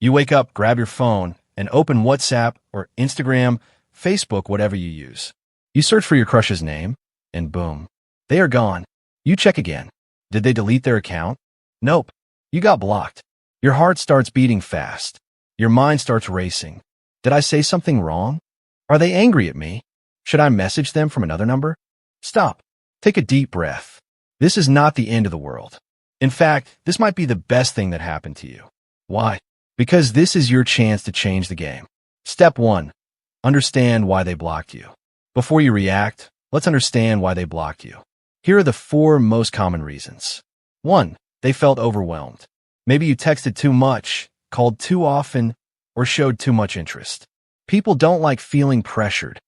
You wake up, grab your phone, and open WhatsApp or Instagram, Facebook, whatever you use. You search for your crush's name, and boom, they are gone. You check again. Did they delete their account? Nope. You got blocked. Your heart starts beating fast. Your mind starts racing. Did I say something wrong? Are they angry at me? Should I message them from another number? Stop. Take a deep breath. This is not the end of the world. In fact, this might be the best thing that happened to you. Why? Because this is your chance to change the game. Step 1. Understand why they blocked you. Before you react, let's understand why they blocked you. Here are the 4 most common reasons. 1. They felt overwhelmed. Maybe you texted too much, called too often, or showed too much interest. People don't like feeling pressured.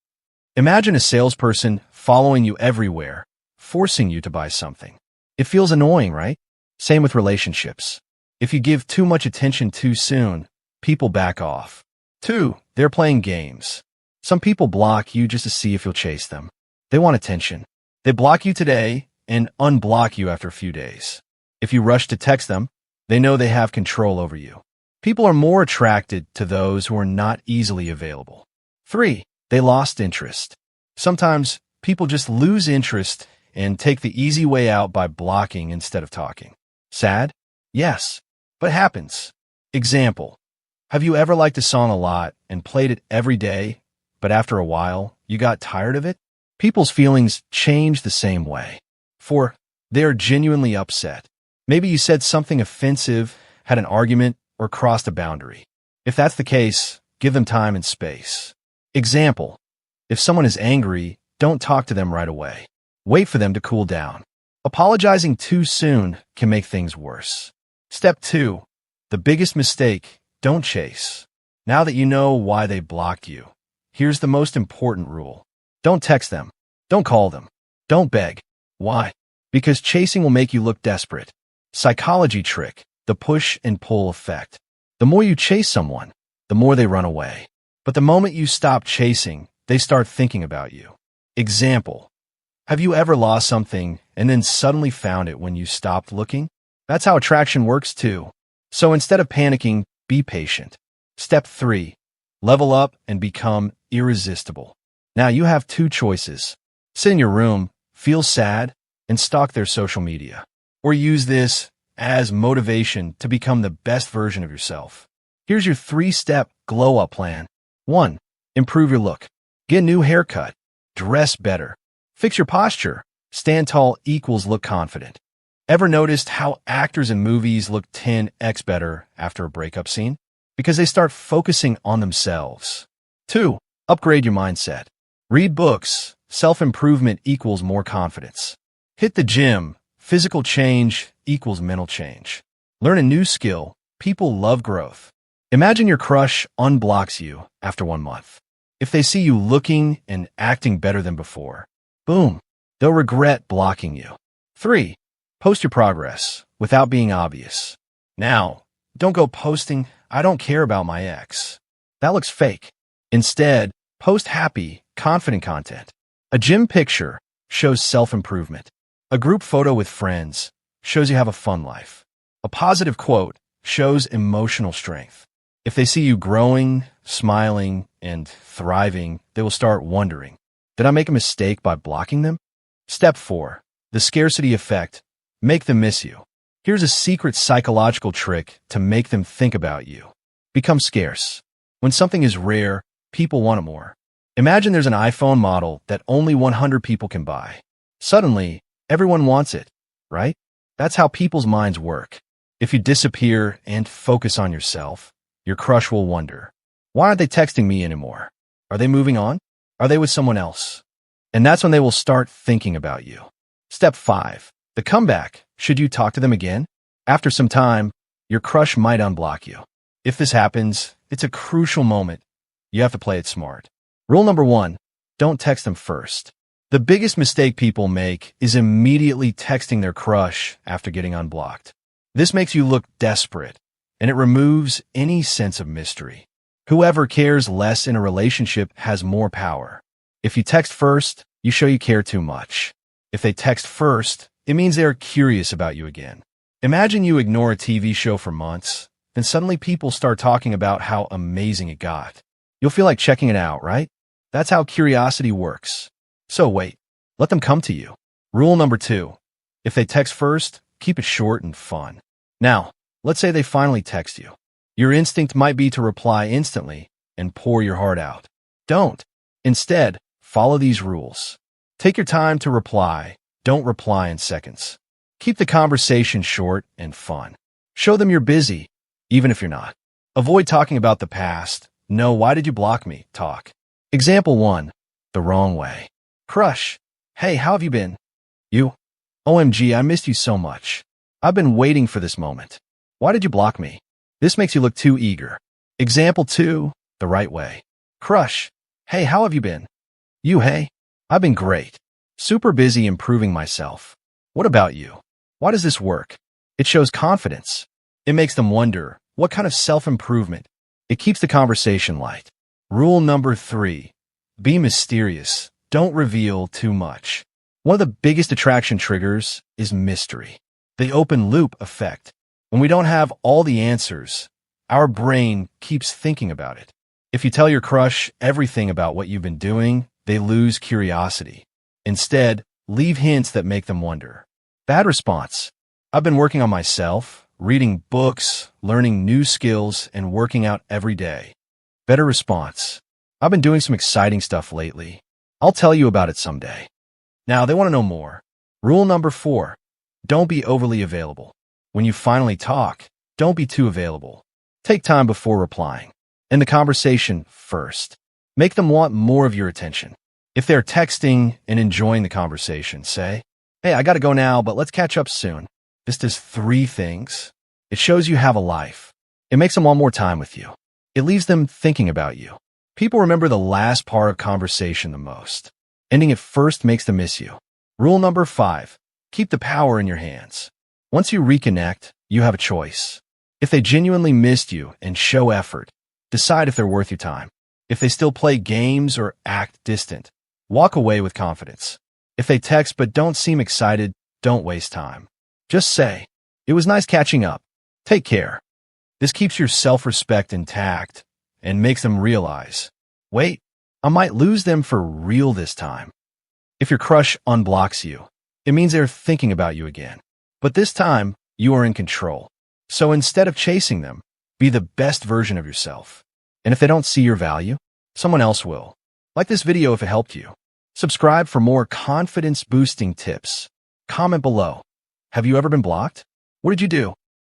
Imagine a salesperson following you everywhere, forcing you to buy something. It feels annoying, right? Same with relationships. If you give too much attention too soon, people back off. 2. They're playing games. Some people block you just to see if you'll chase them. They want attention. They block you today and unblock you after a few days. If you rush to text them, they know they have control over you. People are more attracted to those who are not easily available. 3. They lost interest. Sometimes people just lose interest and take the easy way out by blocking instead of talking. Sad? Yes, but happens. Example. Have you ever liked a song a lot and played it every day, but after a while, you got tired of it? People's feelings change the same way. 4. They are genuinely upset. Maybe you said something offensive, had an argument, or crossed a boundary. If that's the case, give them time and space. Example. If someone is angry, don't talk to them right away. Wait for them to cool down. Apologizing too soon can make things worse. Step 2. The biggest mistake, don't chase. Now that you know why they blocked you, here's the most important rule. Don't text them. Don't call them. Don't beg. Why? Because chasing will make you look desperate. Psychology trick, the push and pull effect. The more you chase someone, the more they run away. But the moment you stop chasing, they start thinking about you. Example. Have you ever lost something and then suddenly found it when you stopped looking? That's how attraction works too. So instead of panicking, be patient. Step 3. Level up and become irresistible. Now you have 2 choices. Sit in your room, feel sad, and stalk their social media. Or use this as motivation to become the best version of yourself. Here's your 3-step glow-up plan. 1. Improve your look. Get a new haircut. Dress better. Fix your posture. Stand tall equals look confident. Ever noticed how actors in movies look 10x better after a breakup scene? Because they start focusing on themselves. 2. Upgrade your mindset. Read books. Self-improvement equals more confidence. Hit the gym. Physical change equals mental change. Learn a new skill. People love growth. Imagine your crush unblocks you after 1 month. If they see you looking and acting better than before, boom, they'll regret blocking you. 3. Post your progress without being obvious. Now, don't go posting, "I don't care about my ex." That looks fake. Instead, post happy, confident content. A gym picture shows self-improvement. A group photo with friends shows you have a fun life. A positive quote shows emotional strength. If they see you growing, smiling, and thriving, they will start wondering, did I make a mistake by blocking them? Step 4. The scarcity effect. Make them miss you. Here's a secret psychological trick to make them think about you. Become scarce. When something is rare, people want it more. Imagine there's an iPhone model that only 100 people can buy. Suddenly, everyone wants it, right? That's how people's minds work. If you disappear and focus on yourself, your crush will wonder, why aren't they texting me anymore? Are they moving on? Are they with someone else? And that's when they will start thinking about you. Step 5. The comeback. Should you talk to them again? After some time, your crush might unblock you. If this happens, it's a crucial moment. You have to play it smart. Rule number 1. Don't text them first. The biggest mistake people make is immediately texting their crush after getting unblocked. This makes you look desperate, and it removes any sense of mystery. Whoever cares less in a relationship has more power. If you text first, you show you care too much. If they text first, it means they are curious about you again. Imagine you ignore a TV show for months, and suddenly people start talking about how amazing it got. You'll feel like checking it out, right? That's how curiosity works. So wait, let them come to you. Rule number 2. If they text first, keep it short and fun. Now, let's say they finally text you. Your instinct might be to reply instantly and pour your heart out. Don't. Instead, follow these rules. Take your time to reply. Don't reply in seconds. Keep the conversation short and fun. Show them you're busy, even if you're not. Avoid talking about the past. No, why did you block me? Talk. Example 1. The wrong way. Crush. Hey, how have you been? You? OMG, I missed you so much. I've been waiting for this moment. Why did you block me? This makes you look too eager. Example 2. The right way. Crush. Hey, how have you been? You? Hey, I've been great. Super busy improving myself. What about you? Why does this work? It shows confidence. It makes them wonder, what kind of self-improvement? It keeps the conversation light. Rule number 3. Be mysterious. Don't reveal too much. One of the biggest attraction triggers is mystery. The open loop effect. When we don't have all the answers, our brain keeps thinking about it. If you tell your crush everything about what you've been doing, they lose curiosity. Instead, leave hints that make them wonder. Bad response. I've been working on myself, reading books, learning new skills, and working out every day. Better response. I've been doing some exciting stuff lately. I'll tell you about it someday. Now, they want to know more. Rule number 4. Don't be overly available. When you finally talk, don't be too available. Take time before replying. End the conversation first. Make them want more of your attention. If they're texting and enjoying the conversation, say, hey, I gotta go now, but let's catch up soon. This does 3 things. It shows you have a life. It makes them want more time with you. It leaves them thinking about you. People remember the last part of conversation the most. Ending it first makes them miss you. Rule number 5. Keep the power in your hands. Once you reconnect, you have a choice. If they genuinely missed you and show effort, decide if they're worth your time. If they still play games or act distant, walk away with confidence. If they text but don't seem excited, don't waste time. Just say, it was nice catching up. Take care. This keeps your self-respect intact and makes them realize, wait, I might lose them for real this time. If your crush unblocks you, it means they're thinking about you again. But this time, you are in control. So instead of chasing them, be the best version of yourself. And if they don't see your value, someone else will. Like this video if it helped you. Subscribe for more confidence-boosting tips. Comment below. Have you ever been blocked? What did you do?